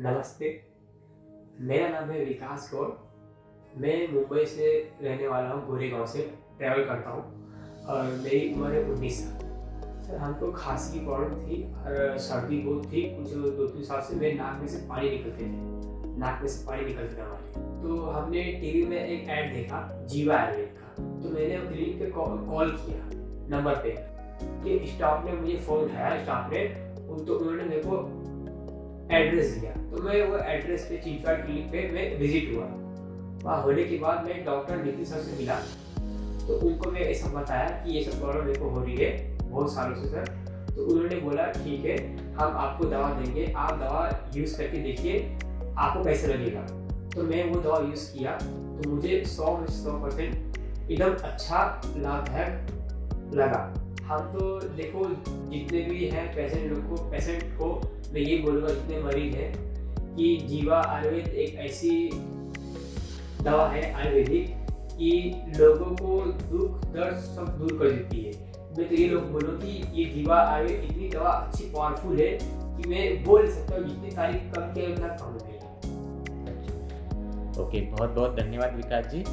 नमस्ते, मेरा नाम है विकास गौड़। मैं मुंबई से रहने वाला हूँ, गोरेगांव से ट्रैवल करता हूँ और मेरी उम्र है 19 साल। सर, हमको खांसी की प्रॉब्लम थी और सर्दी बहुत थी। कुछ 2-3 साल से मेरे नाक में से पानी निकलते थे हमारे। तो हमने टीवी में एक ऐड देखा जीवा आयुर्वेद का, तो मैंने क्लिनिक पे कॉल किया नंबर पे कि स्टाफ ने मुझे फ़ोन उठाया, तो उन्होंने मेरे को एड्रेस दिया। तो मैं वो एड्रेस पे चीफा क्लिनिक पे मैं विजिट हुआ। वहाँ होने के बाद मैं डॉक्टर नितिन सर से मिला, तो उनको मैं ऐसा बताया कि ये सब प्रॉब्लम मेरे को हो रही है बहुत सालों से सर। तो उन्होंने बोला ठीक है, हम आपको दवा देंगे, आप दवा यूज़ करके देखिए आपको कैसे लगेगा। तो मैं वो दवा यूज़ किया तो मुझे 100 में 100% एकदम अच्छा लाभदायक लगा। हम तो देखो जितने भी हैं पेशेंट को मैं ये बोलूँगा, जितने मरीज हैं, कि जीवा आयुर्वेद एक ऐसी दवा है आयुर्वेदिक कि लोगों को दुख दर्द सब दूर कर देती है। मैं तो ये लोग बोलूँ कि ये जीवा आयुर्वेद इतनी दवा अच्छी पावरफुल है कि मैं बोल सकता हूँ जितनी तारीफ कम किया उतना कम है। ओके, बहुत बहुत धन्यवाद विकास जी।